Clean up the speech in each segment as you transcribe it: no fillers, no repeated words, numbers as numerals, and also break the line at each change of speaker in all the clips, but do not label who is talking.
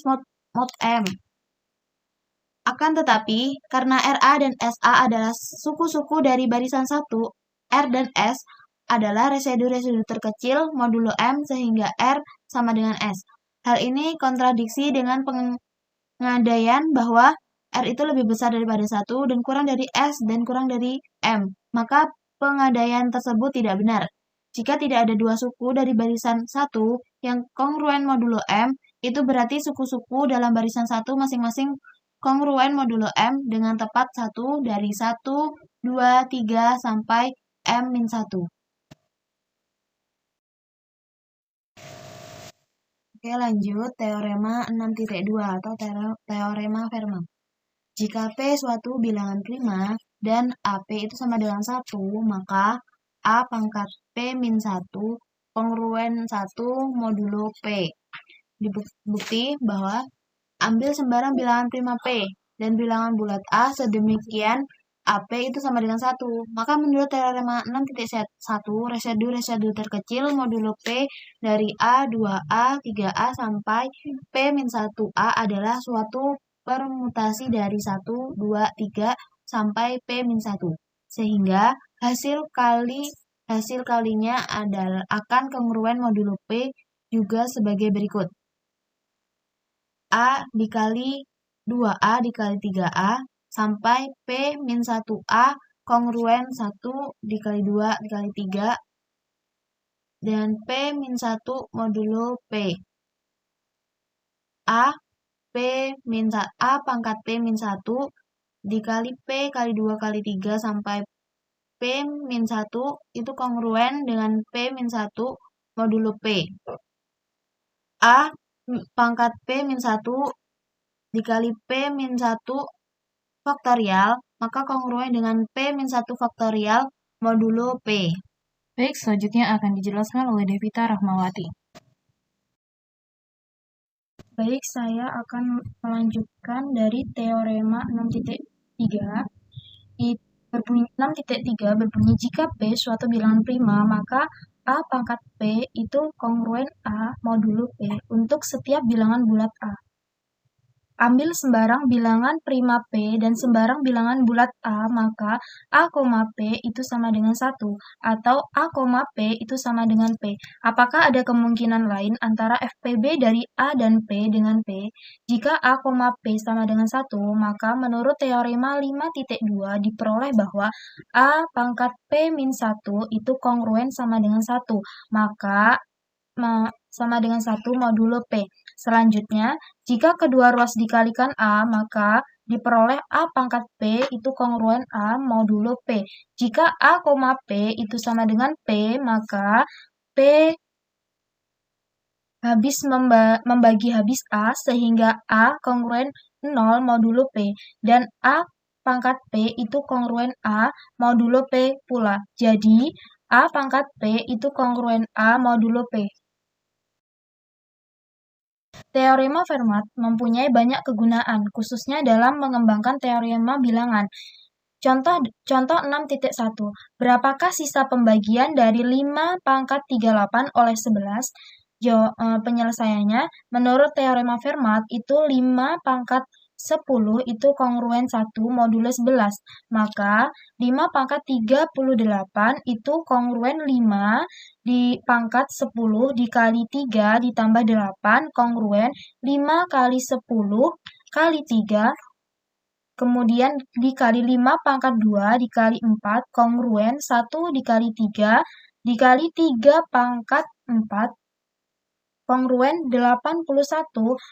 mod M. Akan tetapi, karena RA dan SA adalah suku-suku dari barisan 1, R dan S adalah residu-residu terkecil modulo M sehingga R sama dengan S. Hal ini kontradiksi dengan pengandaian bahwa R itu lebih besar daripada 1 dan kurang dari S dan kurang dari M. Maka pengandaian tersebut tidak benar. Jika tidak ada dua suku dari barisan 1 yang kongruen modulo M, itu berarti suku-suku dalam barisan 1 masing-masing kongruen modulo M dengan tepat 1 dari 1, 2, 3, sampai M-1. Oke, lanjut teorema 6.2 atau teorema Fermat. Jika P suatu bilangan prima dan AP itu sama dengan 1, maka A pangkat P-1 kongruen 1 modulo P. Bukti bahwa ambil sembarang bilangan prima P dan bilangan bulat A sedemikian AP itu sama dengan 1. Maka menurut teorema 6.1, residu-residu terkecil modulo P dari A, 2A, 3A sampai P-1A adalah suatu permutasi dari 1, 2, 3 sampai P-1. Sehingga hasil kalinya akan kongruen modulo P juga sebagai berikut. A dikali 2A dikali 3A sampai P-1A kongruen 1 dikali 2 dikali 3 dan P-1 modulo P. A pangkat P-1 dikali P kali 2 kali 3 sampai P-1 itu kongruen dengan P-1 modulo P. A pangkat P-1 dikali P-1 faktorial, maka kongruen dengan P-1 faktorial modulo P.
Baik, selanjutnya akan dijelaskan oleh Devita Rahmawati.
Baik, saya akan melanjutkan dari teorema 6.3. Di 6.3 berbunyi jika P suatu bilangan prima, maka A pangkat P itu kongruen A modulo P untuk setiap bilangan bulat A. Ambil sembarang bilangan prima P dan sembarang bilangan bulat A, maka A, P itu sama dengan 1, atau A, P itu sama dengan P. Apakah ada kemungkinan lain antara FPB dari A dan P dengan P? Jika A, P sama dengan 1, maka menurut teorema 5.2 diperoleh bahwa A pangkat P-1 itu kongruen sama dengan 1, maka sama dengan 1 modulo P. Selanjutnya, jika kedua ruas dikalikan A, maka diperoleh A pangkat P itu kongruen A modulo P. Jika A, P itu sama dengan P, maka P membagi habis A sehingga A kongruen 0 modulo P. Dan A pangkat P itu kongruen A modulo P pula. Jadi, A pangkat P itu kongruen A modulo P. Teorema Fermat mempunyai banyak kegunaan, khususnya dalam mengembangkan teorema bilangan. Contoh 6.1. Berapakah sisa pembagian dari 5 pangkat 38 oleh 11? Penyelesaiannya, menurut teorema Fermat, itu 5 pangkat 10 itu kongruen 1 modulo 11. Maka 5 pangkat 38 itu kongruen 5 di pangkat 10 dikali 3 ditambah 8 kongruen 5 kali 10 kali 3 kemudian dikali 5 pangkat 2 dikali 4 kongruen 1 dikali 3 dikali 3 pangkat 4 kongruen 81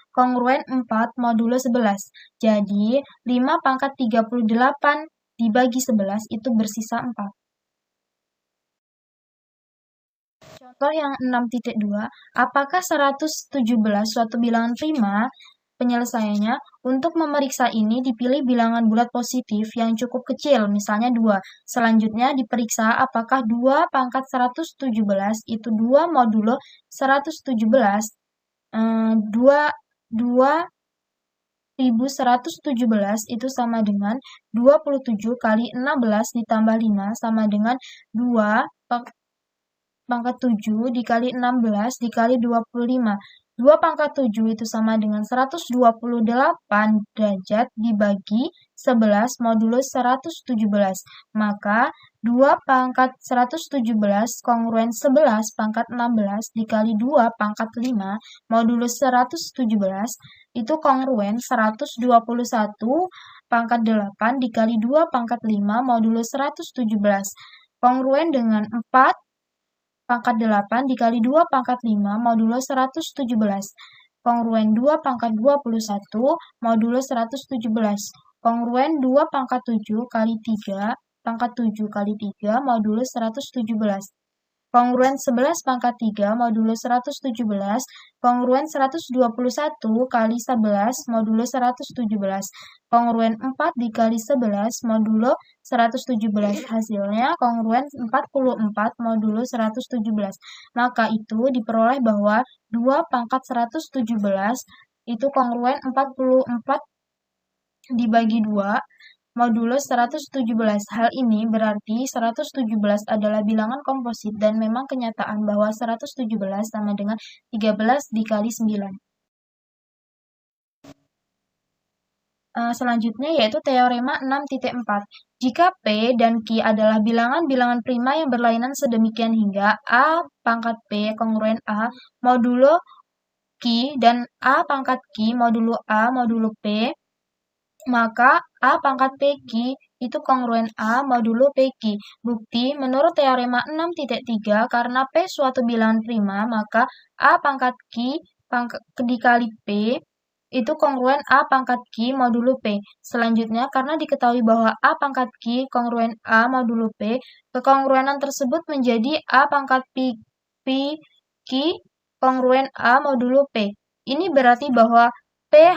kongruen 4 modulo 11. Jadi 5 pangkat 38 dibagi 11 itu bersisa 4. Contoh yang 6.2, apakah 117 suatu bilangan prima? Penyelesaiannya, untuk memeriksa ini dipilih bilangan bulat positif yang cukup kecil, misalnya 2. Selanjutnya diperiksa apakah 2 pangkat 117 itu 2 modulo 117. 2.117 itu sama dengan 27 kali 16 ditambah 5 sama dengan 2 pangkat 7 dikali 16 dikali 25. 2 pangkat 7 itu sama dengan 128 derajat dibagi 11 modulus 117. Maka 2 pangkat 117 kongruen 11 pangkat 16 dikali 2 pangkat 5 modulus 117 itu kongruen 121 pangkat 8 dikali 2 pangkat 5 modulus 117. Kongruen dengan 4 pangkat 8 dikali 2 pangkat 5 modulo 117. Kongruen 2 pangkat 21 modulo 117. Kongruen 2 pangkat 7 kali 3 pangkat 7 kali 3 modulo 117. Kongruen 11 pangkat 3 modulo 117. Kongruen 121 kali 11 modulo 117. Kongruen 4 dikali 11 modulo 117. Hasilnya kongruen 44 modulo 117. Maka itu diperoleh bahwa 2 pangkat 117 itu kongruen 44 dibagi 2 modulo 117. Hal ini berarti 117 adalah bilangan komposit dan memang kenyataan bahwa 117 sama dengan 13 dikali 9. Selanjutnya yaitu teorema 6.4. Jika P dan Q adalah bilangan-bilangan prima yang berlainan sedemikian hingga A pangkat P kongruen A modulo Q dan A pangkat Q modulo A modulo P, maka A pangkat PQ itu kongruen A modulo PQ. Bukti, menurut teorema 6.3, karena P suatu bilangan prima, maka A pangkat Q dikali P itu kongruen A pangkat Q modulo P. Selanjutnya, karena diketahui bahwa A pangkat Q kongruen A modulo P, kekongruenan tersebut menjadi A pangkat P Q kongruen A modulo P. Ini berarti bahwa P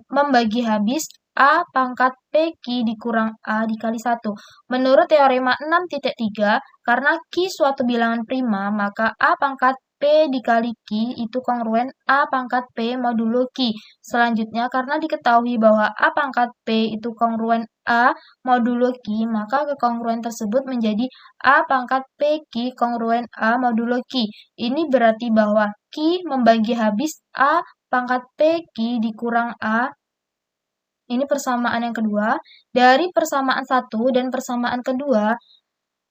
membagi habis A pangkat PQ dikurang A dikali 1. Menurut teorema 6.3, karena Q suatu bilangan prima, maka A pangkat P dikali Q itu kongruen A pangkat P modulo Q. Selanjutnya, karena diketahui bahwa A pangkat P itu kongruen A modulo Q, maka kekongruen tersebut menjadi A pangkat PQ kongruen A modulo Q. Ini berarti bahwa Q membagi habis A pangkat PQ dikurang A. Ini persamaan yang kedua. Dari persamaan 1 dan persamaan kedua,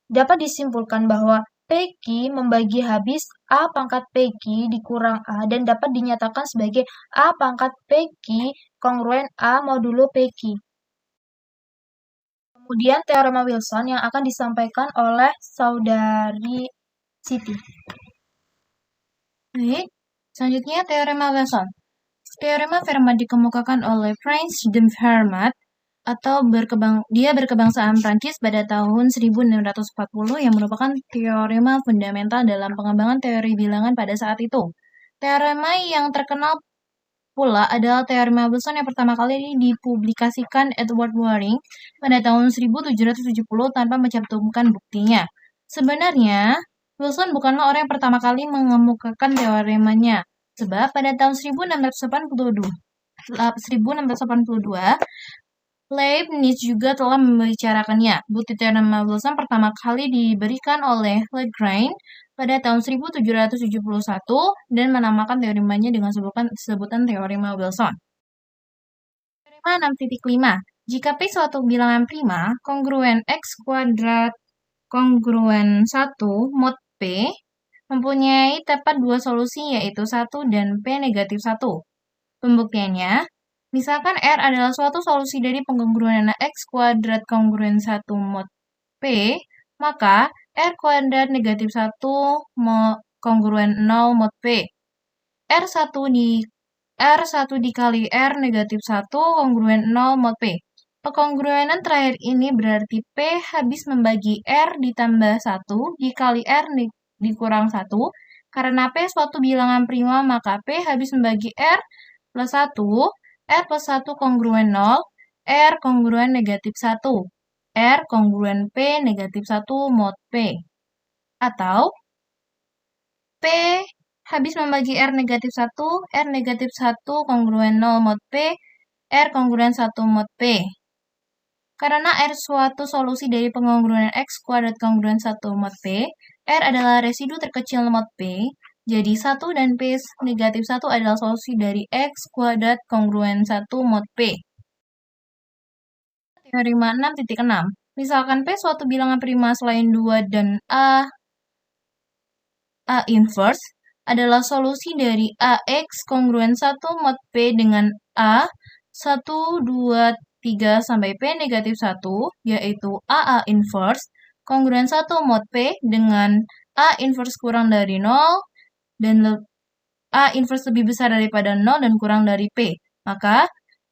dapat disimpulkan bahwa PQ membagi habis A pangkat PQ dikurang A dan dapat dinyatakan sebagai A pangkat PQ kongruen A modulo PQ. Kemudian teorema Wilson yang akan disampaikan oleh saudari Siti.
Baik, selanjutnya teorema Wilson. Teorema Fermat dikemukakan oleh Prince de Fermat atau dia berkebangsaan Prancis pada tahun 1640 yang merupakan teorema fundamental dalam pengembangan teori bilangan pada saat itu. Teorema yang terkenal pula adalah teorema Wilson yang pertama kali dipublikasikan Edward Waring pada tahun 1770 tanpa mencantumkan buktinya. Sebenarnya, Wilson bukanlah orang yang pertama kali mengemukakan teoremanya, sebab pada tahun 1682 Leibniz juga telah membicarakannya. Bukti teorema Wilson pertama kali diberikan oleh Lagrange pada tahun 1771 dan menamakan teoremanya dengan sebutan teorema Wilson. Teorema 6.5. Jika P suatu bilangan prima, kongruen X kuadrat kongruen 1 mod P mempunyai tepat dua solusi yaitu 1 dan P negatif 1. Pembuktiannya, misalkan R adalah suatu solusi dari pengkongruenan X kuadrat kongruen 1 mod P, maka R kuadrat negatif 1 kongruen 0 mod P. R1 dikali R negatif 1 kongruen 0 mod P. Pekongruenan terakhir ini berarti P habis membagi R ditambah 1 dikali R dikurang 1. Karena P suatu bilangan prima, maka P habis membagi R plus 1, R plus 1 kongruen 0, R kongruen negatif 1, R kongruen P negatif 1 mod P. Atau P habis membagi R negatif 1, R negatif 1 kongruen 0 mod P, R kongruen 1 mod P. Karena R suatu solusi dari pengkongruenan X kuadrat kongruen 1 mod P, R adalah residu terkecil mod P, Jadi 1 dan P negatif 1 adalah solusi dari X kuadrat kongruen 1 mod P. Teorema 6.6. Misalkan P suatu bilangan prima selain 2 dan A inverse adalah solusi dari AX kongruen 1 mod P dengan A 1, 2, 3 sampai P negatif 1, yaitu AA inverse kongruen 1 mod P dengan A inverse kurang dari 0 dan A inverse lebih besar daripada 0 dan kurang dari P. Maka,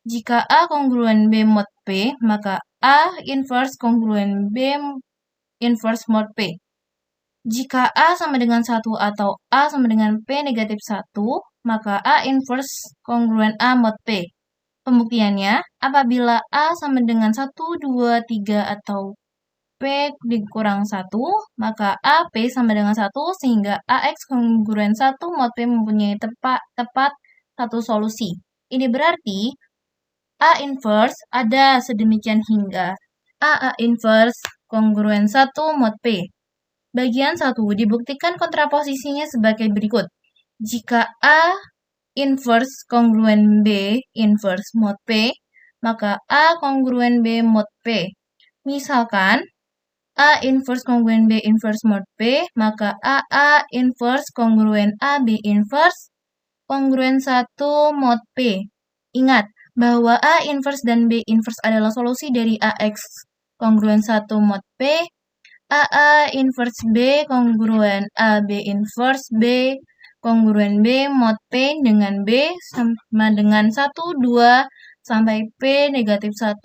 jika A kongruen B mod P, maka A inverse kongruen B inverse mod P. Jika A sama dengan 1 atau A sama dengan P negatif 1, maka A inverse kongruen A mod P. Pembuktiannya, apabila A sama dengan 1, 2, 3 atau P dikurang 1, maka AP sama dengan 1, sehingga AX kongruen 1 mod P mempunyai tepat satu solusi. Ini berarti A inverse ada sedemikian hingga A inverse kongruen 1 mod P. Bagian 1 dibuktikan kontraposisinya sebagai berikut. Jika A inverse kongruen B inverse mod P, maka A kongruen B mod P. Misalkan, A inverse kongruen B inverse mod P, maka AA inverse kongruen AB inverse kongruen 1 mod P. Ingat bahwa A inverse dan B inverse adalah solusi dari AX kongruen 1 mod P, AA inverse B kongruen AB inverse B kongruen B mod P dengan B sama dengan 1, 2, sampai P negatif 1.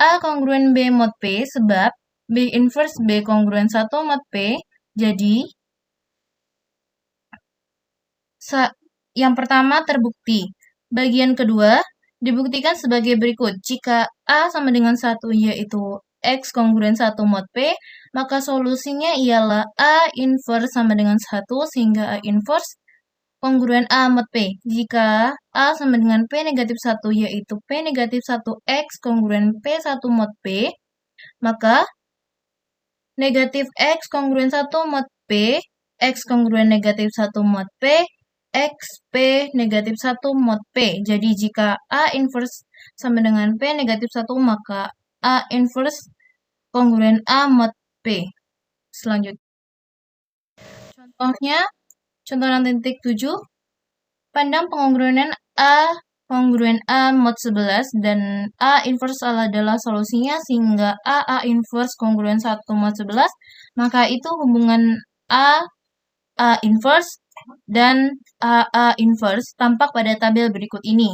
A kongruen B mod P sebab B inverse B kongruen 1 mod P, jadi yang pertama terbukti. Bagian kedua dibuktikan sebagai berikut. Jika A sama dengan 1 yaitu X kongruen 1 mod P, maka solusinya ialah A inverse sama dengan 1 sehingga A inverse kongruen A mod P. Jika A sama dengan P negatif 1 yaitu P negatif 1 X kongruen P1 mod P, maka negatif X kongruen 1 mod P, X kongruen negatif 1 mod P, X P negatif 1 mod P. Jadi jika A inverse sama dengan P negatif 1, maka A inverse kongruen A mod P. Selanjutnya. Contohnya, contoh 6.7, pandang pengongruenan A kongruen A mod 11 dan A inverse adalah solusinya sehingga A inverse kongruen 1 mod 11, maka itu hubungan A inverse dan A inverse tampak pada tabel berikut ini.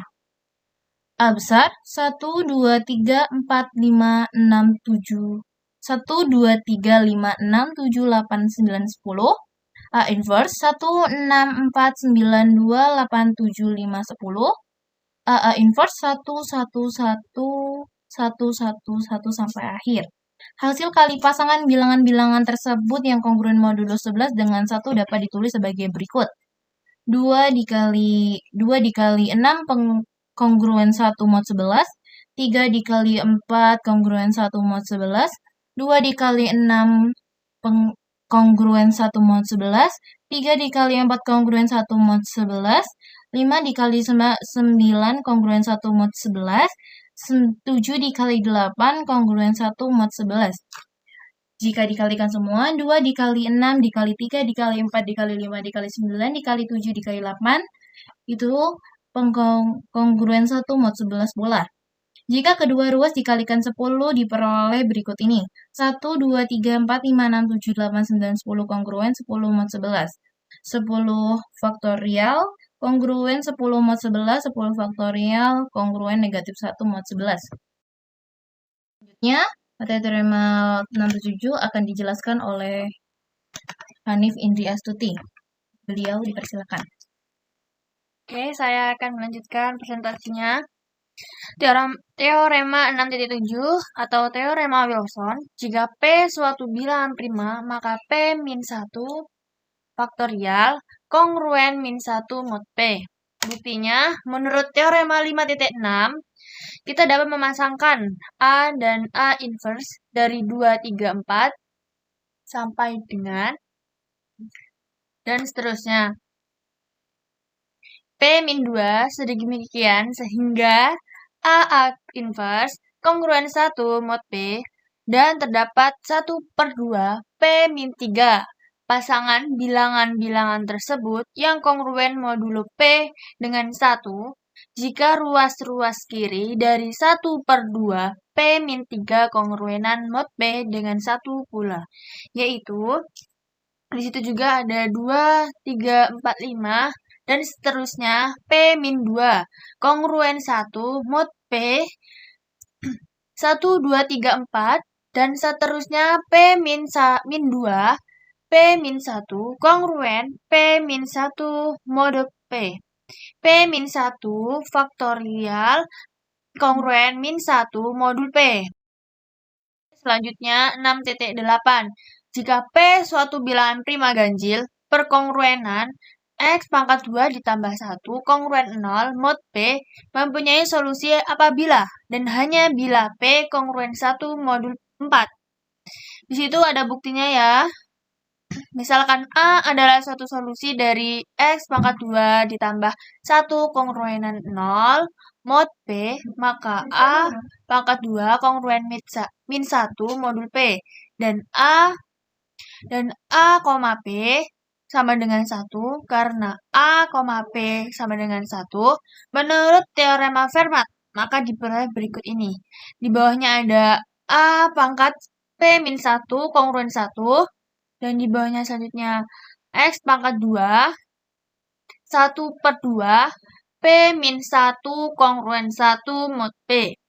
A besar 1, 2, 3, 4, 5, 6, 7, 1, 2, 3, 5, 6, 7, 8, 9, 10. A inverse 1, 6, 4, 9, 2, 8, 7, 5, 10. A inverse 1, 1, 1, 1, 1, 1 sampai akhir. Hasil kali pasangan bilangan-bilangan tersebut yang kongruen modulo 11 dengan 1 dapat ditulis sebagai berikut. 2 dikali 6 kongruen 1 mod 11, 3 dikali 4 kongruen 1 mod 11, 2 dikali 6 kongruen 1 mod 11, 3 dikali 4 kongruen 1 mod 11, 5 dikali 9 kongruen 1 mod 11, 7 dikali 8 kongruen 1 mod 11. Jika dikalikan semua, 2 dikali 6 dikali 3 dikali 4 dikali 5 dikali 9 dikali 7 dikali 8, itu kongruen 1 mod 11 bola. Jika kedua ruas dikalikan 10 diperoleh berikut ini. 1, 2, 3, 4, 5, 6, 7, 8, 9, 10 kongruen 10 mod 11. 10 faktorial kongruen 10 mod 11, 10 faktorial kongruen negatif 1 mod 11. Selanjutnya, materi teorema 67 akan dijelaskan oleh Hanif Indri Astuti. Beliau dipersilakan.
Oke, saya akan melanjutkan presentasinya. Teorema 6.7 atau teorema Wilson. Jika P suatu bilangan prima, maka P min 1 faktorial kongruen min 1 mod P. Buktinya, menurut teorema 5.6, kita dapat memasangkan A dan A inverse dari 2, 3, 4 sampai dengan dan seterusnya. P-2 sedemikian sehingga A inverse kongruen 1 mod P dan terdapat 1/2 P-3 pasangan bilangan-bilangan tersebut yang kongruen modulo P dengan 1 jika ruas-ruas kiri dari 1/2 P-3 kongruenan mod P dengan 1 pula, yaitu di situ juga ada 2, 3, 4, 5, dan seterusnya P-2 kongruen 1 mod P 1, 2, 3, 4, dan seterusnya P-2 P-1 kongruen P-1 mod P. P-1 faktorial kongruen -1 modul P. Selanjutnya 6.8. Jika P suatu bilangan prima ganjil, perkongruenan X pangkat 2 ditambah 1 kongruen 0 mod P mempunyai solusi apabila dan hanya bila P kongruen 1 modul 4. Di situ ada buktinya ya. Misalkan A adalah suatu solusi dari X pangkat 2 ditambah 1 kongruenan 0 mod P, maka A pangkat 2 kongruen min 1 modul P, dan A, P sama dengan 1 karena A, P sama dengan 1 menurut teorema Fermat. Maka diperoleh berikut ini. Di bawahnya ada A pangkat P-1 kongruen 1, dan di bawahnya selanjutnya X pangkat 2 1/2 P-1 kongruen 1 mod P.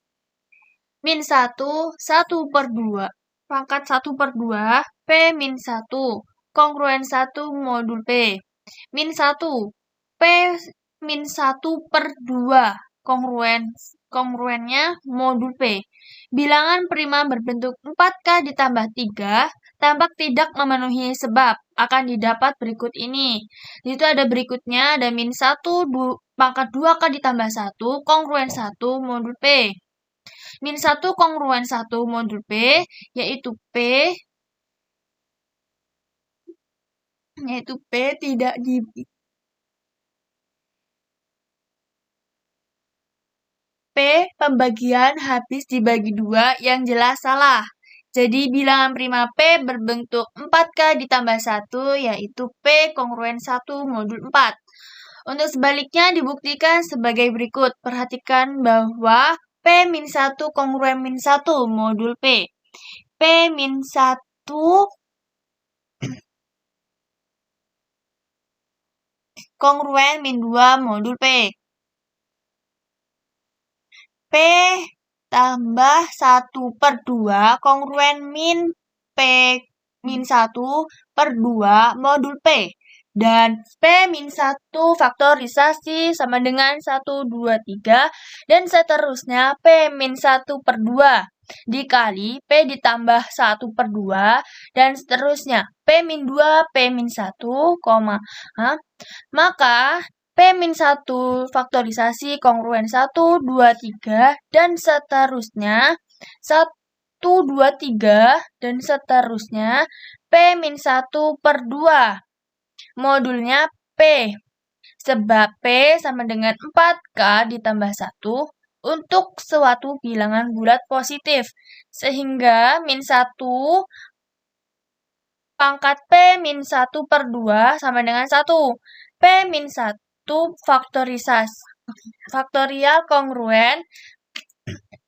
Min 1 1/2 pangkat 1/2 P-1 kongruen 1 modul P. Min 1 P-1/2 kongruennya modul P. Bilangan prima berbentuk 4K ditambah 3 tampak tidak memenuhi sebab akan didapat berikut ini. Itu ada berikutnya, ada min 1 pangkat 2K ditambah 1 kongruen 1 modul P. Min 1 kongruen 1 modul P, yaitu P tidak di P pembagian habis dibagi 2 yang jelas salah. Jadi bilangan prima P berbentuk 4K ditambah 1 yaitu P kongruen 1 modul 4. Untuk sebaliknya dibuktikan sebagai berikut. Perhatikan bahwa P-1 kongruen min 1 modul P. P-1 kongruen min 2 modul P. P tambah 1/2 kongruen min P-1/2 modul P. Dan P-1 faktorisasi sama dengan 1, 2, 3, dan seterusnya P-1/2 dikali P ditambah 1/2, dan seterusnya P-2, P-1, maka P-1 faktorisasi kongruent 1, 2, 3, dan seterusnya 1, 2, 3, dan seterusnya P-1/2 modulnya P, sebab P sama dengan 4K ditambah 1 untuk suatu bilangan bulat positif, sehingga min 1 pangkat P-1/2 sama dengan 1. P-1 faktorial kongruen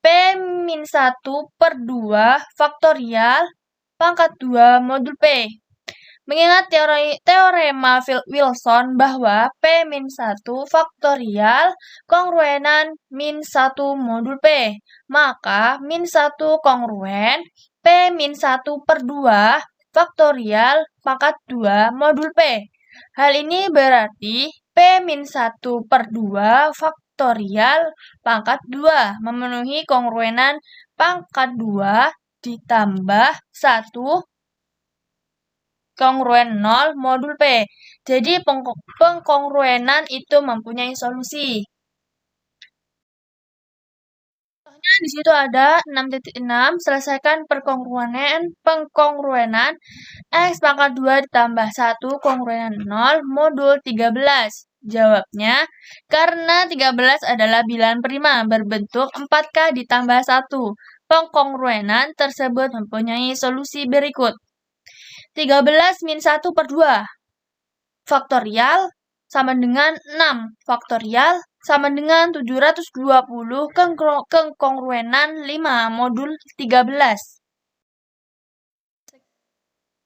P-1/2 faktorial pangkat 2 modul P. Mengingat teorema Wilson bahwa P-1 faktorial kongruenan min 1 modul P, maka min 1 kongruen P-1/2 faktorial pangkat 2 modul P. Hal ini berarti P-1/2 faktorial pangkat 2 memenuhi kongruenan pangkat 2 ditambah 1 kongruen 0 modul P. Jadi pengkongruenan itu mempunyai solusi. Contohnya di situ ada 6.6, selesaikan pengkongruenan X pangkat 2 ditambah 1 kongruenan 0 modul 13. Jawabnya, karena 13 adalah bilangan prima berbentuk 4K ditambah 1. Pengkongruenan tersebut mempunyai solusi berikut. 13 min 1 per 2 faktorial sama dengan 6 faktorial sama dengan 720 kongruenan 5 modul 13.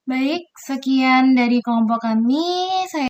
Baik, sekian dari kelompok kami. Saya